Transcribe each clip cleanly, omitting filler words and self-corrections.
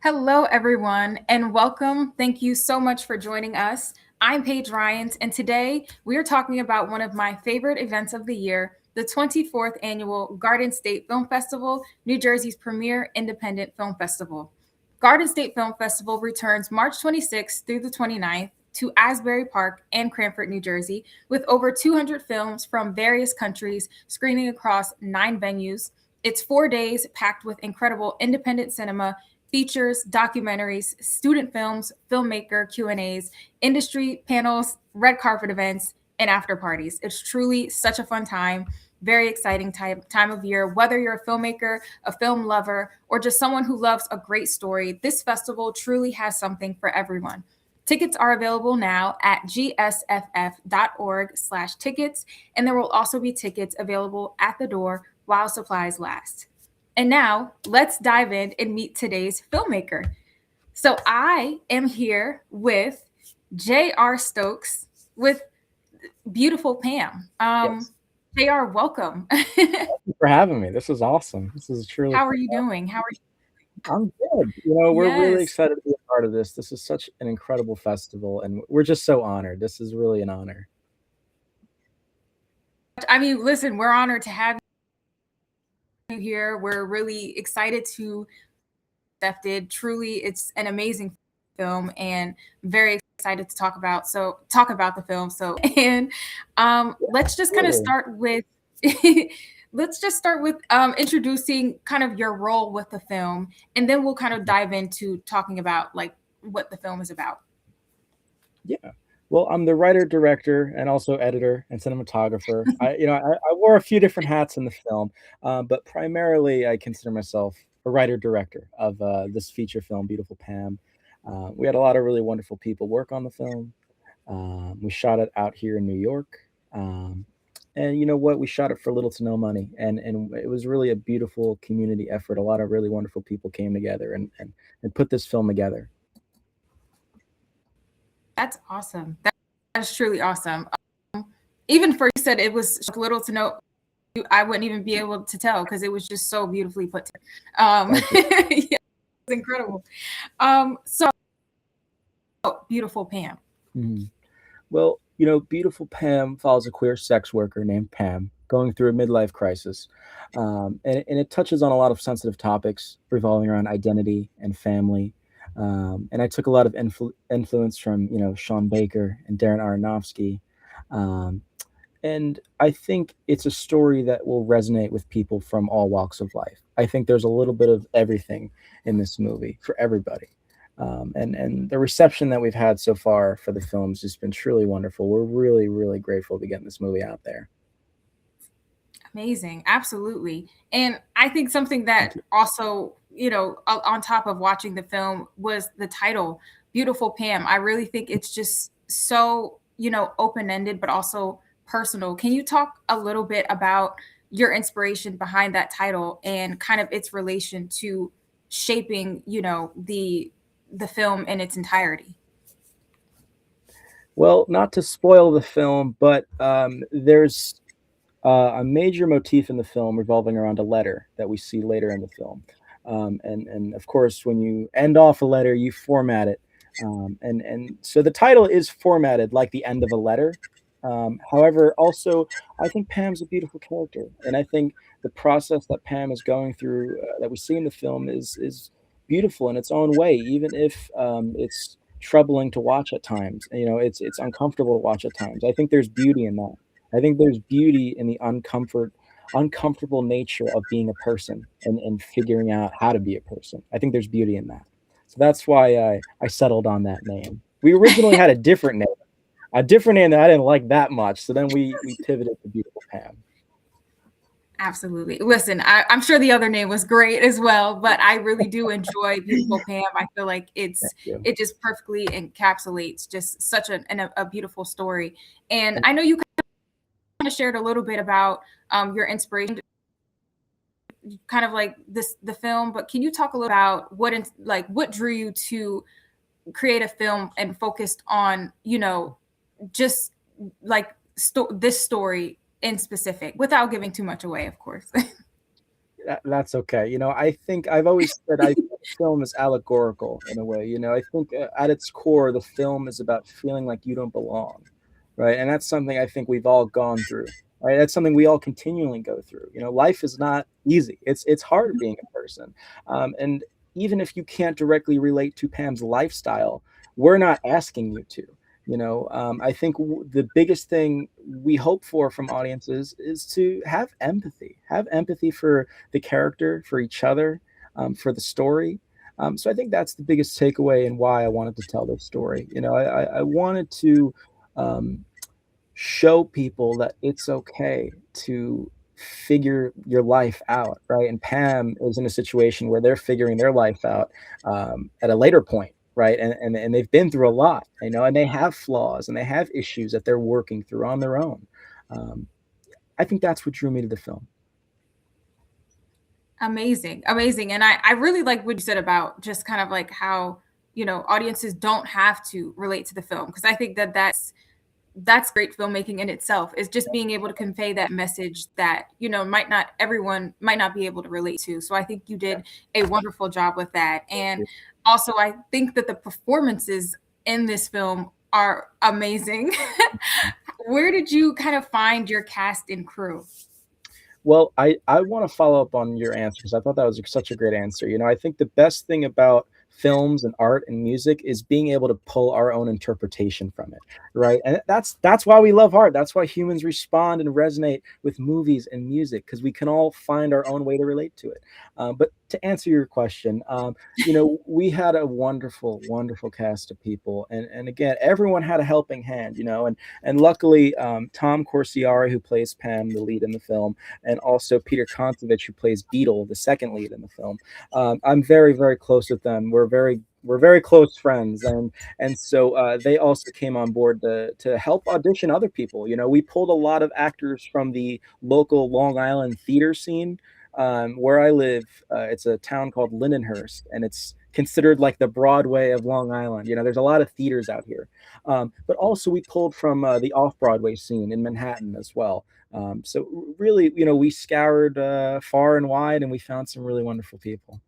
Hello, everyone, and welcome. Thank you so much for joining us. I'm Paige Ryans, and today we are talking about one of my favorite events of the year, the 24th Annual Garden State Film Festival, New Jersey's premier independent film festival. Garden State Film Festival returns March 26th through the 29th to Asbury Park and Cranford, New Jersey, with over 200 films from various countries screening across 9 venues. It's 4 days packed with incredible independent cinema, features, documentaries, student films, filmmaker Q&As, industry panels, red carpet events, and after parties. It's truly such a fun time, very exciting time of year. Whether you're a filmmaker, a film lover, or just someone who loves a great story, this festival truly has something for everyone. Tickets are available now at gsff.org/tickets, and there will also be tickets available at the door while supplies last. And now let's dive in and meet today's filmmaker. So I am here with J.R. Stokes with beautiful Pam. Yes. J.R., welcome. Thank you for having me. This is awesome. This is truly How are fun. you doing? How are you? I'm good. We're really Yes. excited to be a part of this. This is such an incredible festival, and we're just so honored. This is really an honor. I mean, listen, we're honored to have you here. We're really excited to accepted. Truly, it's an amazing film and very excited to talk about the film. So and let's just kind of Absolutely. start with introducing kind of your role with the film, and then we'll kind of dive into talking about like what the film is about. Yeah. Well, I'm the writer, director, and also editor and cinematographer. I wore a few different hats in the film, but primarily I consider myself a writer director of this feature film, Beautiful Pam. We had a lot of really wonderful people work on the film. We shot it out here in New York. Um, and you know what? We shot it for little to no money. And it was really a beautiful community effort. A lot of really wonderful people came together and put this film together. That's awesome. That's truly awesome. Even for you said it was little to no, I wouldn't even be able to tell because it was just so beautifully put together. Thank you. Yeah, it's incredible. So beautiful Pam. Mhm. Well, beautiful Pam follows a queer sex worker named Pam going through a midlife crisis. And it touches on a lot of sensitive topics revolving around identity and family. And I took a lot of influence from, Sean Baker and Darren Aronofsky. Um, and I think it's a story that will resonate with people from all walks of life. I think there's a little bit of everything in this movie for everybody. And the reception that we've had so far for the film has just been truly wonderful. We're really, really grateful to get this movie out there. Amazing. Absolutely. And I think something Thank that you. also, on top of watching the film was the title, Beautiful Pam. I really think it's just so, open ended, but also personal. Can you talk a little bit about your inspiration behind that title and kind of its relation to shaping, the film in its entirety? Well, not to spoil the film, but there's a major motif in the film revolving around a letter that we see later in the film. And of course, when you end off a letter, you format it. And so the title is formatted like the end of a letter. However, also, I think Pam's a beautiful character. And I think the process that Pam is going through, that we see in the film, is beautiful in its own way, even if it's troubling to watch at times. It's uncomfortable to watch at times. I think there's beauty in that. I think there's beauty in the uncomfortable nature of being a person and figuring out how to be a person. I think there's beauty in that. So that's why I settled on that name. We originally had a different name that I didn't like that much. So then we pivoted to Beautiful Pam. Absolutely. Listen, I'm sure the other name was great as well, but I really do enjoy Beautiful Pam. I feel like Thank you. it just perfectly encapsulates just such a beautiful story. And Thank I know you kind of shared a little bit about your inspiration, kind of like the film, but can you talk a little about what drew you to create a film and focused on just like this story in specific without giving too much away, of course. That's okay. I think I've always said I film is allegorical in a way. I think at its core, the film is about feeling like you don't belong, right? And that's something I think we've all gone through. Right? That's something we all continually go through. Life is not easy. It's hard being a person, and even if you can't directly relate to Pam's lifestyle, we're not asking you to. I think the biggest thing we hope for from audiences is to have empathy for the character, for each other, for the story. So I think that's the biggest takeaway and why I wanted to tell this story. I wanted to um, show people that it's okay to figure your life out, right? And Pam is in a situation where they're figuring their life out at a later point, right? And they've been through a lot, and they have flaws and they have issues that they're working through on their own. Um, I think that's what drew me to the film. Amazing, amazing. And I really like what you said about just kind of like how, audiences don't have to relate to the film, because I think that that's great filmmaking in itself, is just being able to convey that message that, might not everyone might not be able to relate to. So I think you did a wonderful job with that. And also I think that the performances in this film are amazing. Where did you kind of find your cast and crew? Well, I want to follow up on your answer because I thought that was such a great answer. I think the best thing about films and art and music is being able to pull our own interpretation from it, right? And that's why we love art. That's why humans respond and resonate with movies and music, because we can all find our own way to relate to it. But to answer your question, we had a wonderful, wonderful cast of people, and again, everyone had a helping hand, and luckily, Tom Corsiari, who plays Pam, the lead in the film, and also Peter Kontovich, who plays Beetle, the second lead in the film. I'm very, very close with them. We're very close friends, and so they also came on board to help audition other people. We pulled a lot of actors from the local Long Island theater scene. Where I live, it's a town called Lindenhurst, and it's considered like the Broadway of Long Island. There's a lot of theaters out here, but also we pulled from the off-Broadway scene in Manhattan as well. So really, we scoured far and wide, and we found some really wonderful people.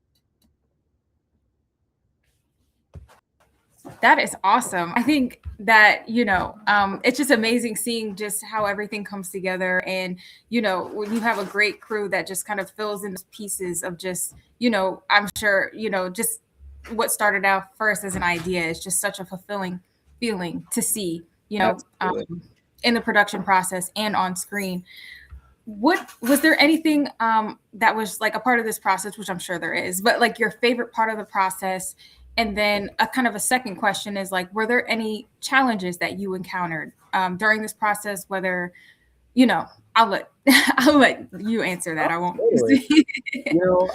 That is awesome. I think that, it's just amazing seeing just how everything comes together. And, when you have a great crew that just kind of fills in those pieces of just, I'm sure, just what started out first as an idea is just such a fulfilling feeling to see, Absolutely. in the production process and on screen. What was there anything that was like a part of this process, which I'm sure there is, but like your favorite part of the process? And then a kind of a second question is like, were there any challenges that you encountered during this process? Whether, you know, I'll let I'll let you answer that. Oh, I won't. totally. You know,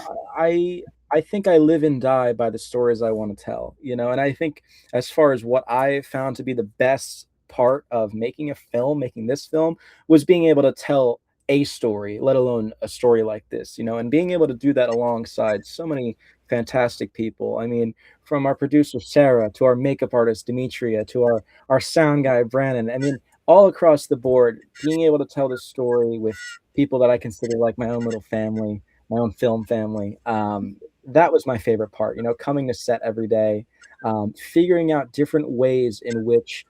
I think I live and die by the stories I want to tell, and I think as far as what I found to be the best part of making this film was being able to tell a story, let alone a story like this, and being able to do that alongside so many fantastic people. I mean, from our producer Sarah to our makeup artist Demetria to our sound guy Brandon. I mean, all across the board, being able to tell this story with people that I consider like my own little family, my own film family. That was my favorite part. Coming to set every day, figuring out different ways in which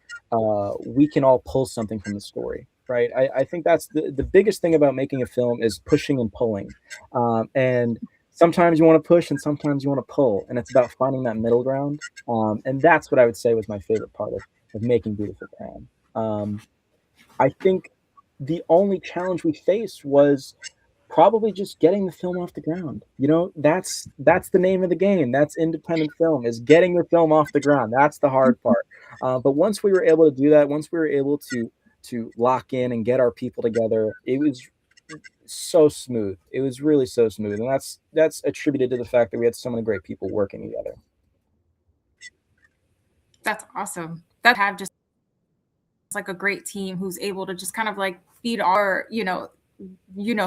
we can all pull something from the story. Right. I think that's the biggest thing about making a film is pushing and pulling. And sometimes you want to push and sometimes you want to pull. And it's about finding that middle ground. And that's what I would say was my favorite part of making Beautiful Pam. I think the only challenge we faced was probably just getting the film off the ground. That's the name of the game. That's independent film, is getting the film off the ground. That's the hard part. But once we were able to do that, once we were able to lock in and get our people together, it was so smooth. It was really so smooth, and that's attributed to the fact that we had so many great people working together. That's awesome. That have just like a great team who's able to just kind of like feed our,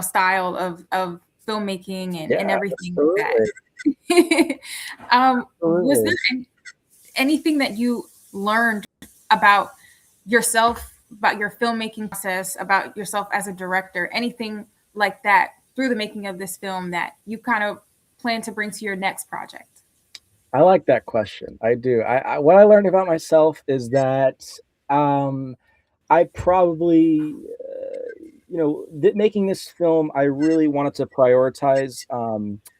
style of filmmaking and Yeah, everything like absolutely, that. Was absolutely. there anything that you learned about yourself, about your filmmaking process, about yourself as a director, anything like that through the making of this film that you kind of plan to bring to your next project? I like that question. I do. What I learned about myself is that um, I probably, making this film, I really wanted to prioritize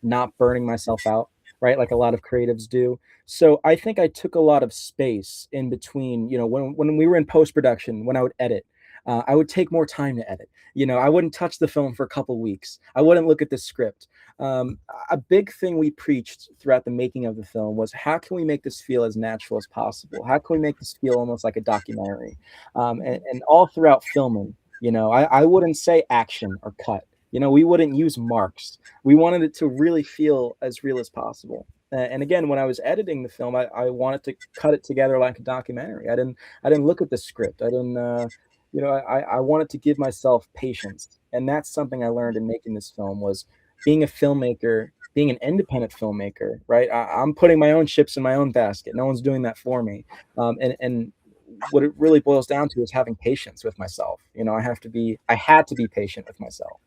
not burning myself out, right? Like a lot of creatives do. So I think I took a lot of space in between, when we were in post production, when I would edit. I would take more time to edit. I wouldn't touch the film for a couple weeks. I wouldn't look at the script. Um, a big thing we preached throughout the making of the film was how can we make this feel as natural as possible? How can we make this feel almost like a documentary? And all throughout filming, I wouldn't say action or cut. We wouldn't use marks. We wanted it to really feel as real as possible. And again, when I was editing the film, I wanted to cut it together like a documentary. I didn't look at the script. I didn't. I wanted to give myself patience, and that's something I learned in making this film was being a filmmaker, being an independent filmmaker, right? I'm putting my own chips in my own basket. No one's doing that for me. And what it really boils down to is having patience with myself. I had to be patient with myself.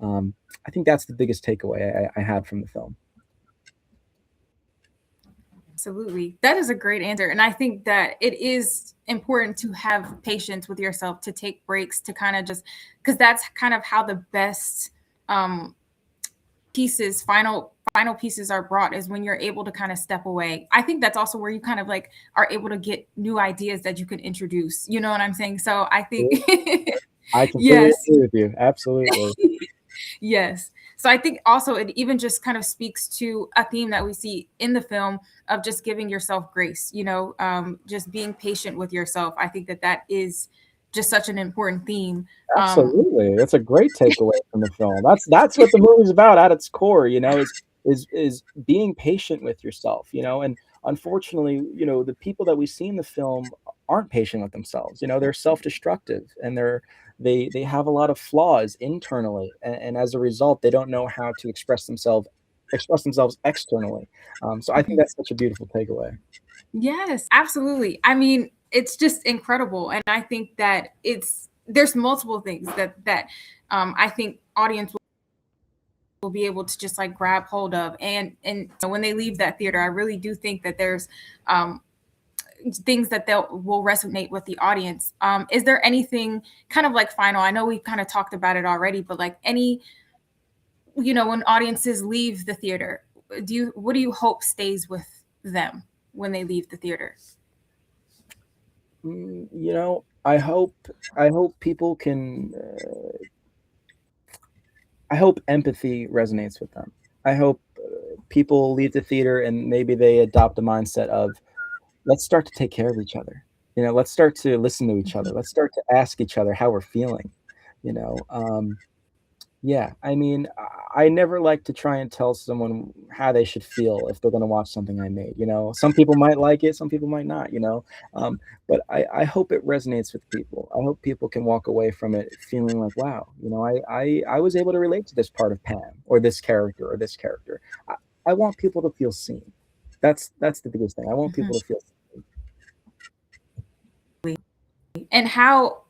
I think that's the biggest takeaway I had from the film. Absolutely. That is a great answer. And I think that it is important to have patience with yourself, to take breaks, to kind of just, because that's kind of how the best um, final pieces are brought, is when you're able to kind of step away. I think that's also where you kind of like are able to get new ideas that you can introduce. You know what I'm saying? So I think, I completely yes, agree with you. Absolutely. yes. So I think also it even just kind of speaks to a theme that we see in the film of just giving yourself grace, just being patient with yourself. I think that that is just such an important theme. Absolutely. That's a great takeaway from the film. That's what the movie's about at its core, is being patient with yourself, and unfortunately, the people that we see in the film aren't patient with themselves. They're self-destructive and they have a lot of flaws internally, and as a result, they don't know how to express themselves externally. So I think that's such a beautiful takeaway. Yes, absolutely. I mean, it's just incredible, and I think that there's multiple things that I think audience will be able to just like grab hold of, and when they leave that theater, I really do think that there's um, things that will resonate with the audience. Is there anything kind of like final? I know we've kind of talked about it already, but like when audiences leave the theater, what do you hope stays with them when they leave the theater? I hope people can. I hope empathy resonates with them. I hope people leave the theater and maybe they adopt a mindset of let's start to take care of each other. Let's start to listen to each other. Let's start to ask each other how we're feeling. You know, yeah. I mean, I never like to try and tell someone how they should feel if they're going to watch something I made. Some people might like it, some people might not. Um, but I hope it resonates with people. I hope people can walk away from it feeling like, wow, I was able to relate to this part of Pam or this character or this character. I want people to feel seen. That's the biggest thing. I want Mhm. people to feel seen. And how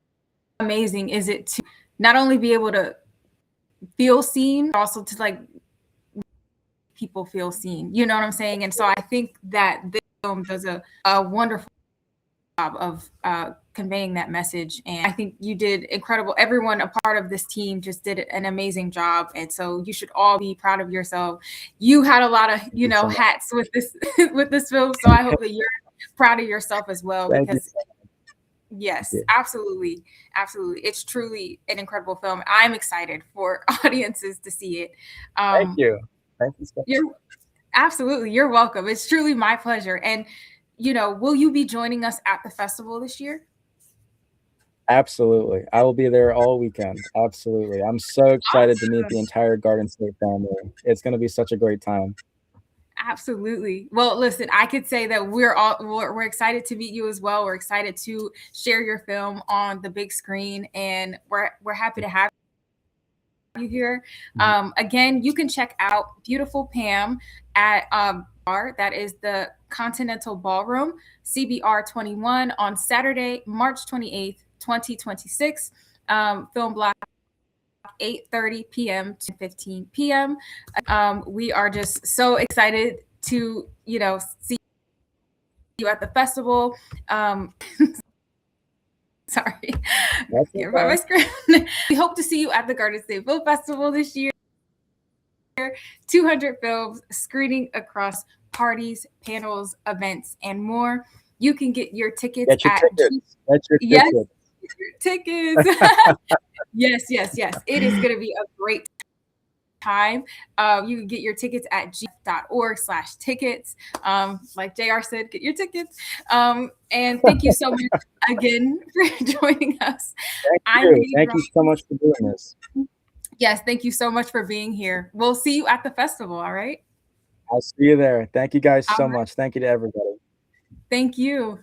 amazing is it to not only be able to feel seen, but also to like people feel seen. You know what I'm saying? And so I think that this film does a wonderful job of conveying that message. And I think you did incredible. Everyone a part of this team just did an amazing job. And so you should all be proud of yourself. You had a lot of, Thank you so much. hats with this with this film. So I hope that you're proud of yourself as well, Thank you. because yes, Yeah. absolutely. Absolutely. It's truly an incredible film. I'm excited for audiences to see it. Thank Um, you. Thank you so much. you're absolutely, you're welcome. It's truly my pleasure. And, will you be joining us at the festival this year? Absolutely. I will be there all weekend. Absolutely. I'm so excited to meet Awesome. the entire Garden State family. It's going to be such a great time. Absolutely. Well, listen, I could say that we're excited to meet you as well. We're excited to share your film on the big screen, and we're happy to have you here. Mhm. Again, you can check out Beautiful Pam at bar. That is the Continental Ballroom, CBR 21, on Saturday, March 28th, 2026. Film block 8:30 p.m. to 15 p.m. We are just so excited to, see you at the festival. Sorry, That's can't find my okay. script. We hope to see you at the Garden State Film Festival this year. 200 films screening across parties, panels, events, and more. You can get your tickets Get your at tickets. Get your yes, tickets. tickets. Yes, yes, yes. It is going to be a great time. You can get your tickets at gf.org/tickets. Like JR said, get your tickets. And thank you so much again for joining us. Thank I'm you. Paige Thank you so much for doing this. Yes, thank you so much for being here. We'll see you at the festival, all right? I'll see you there. Thank you guys All so right. much. Thank you to everybody. Thank you.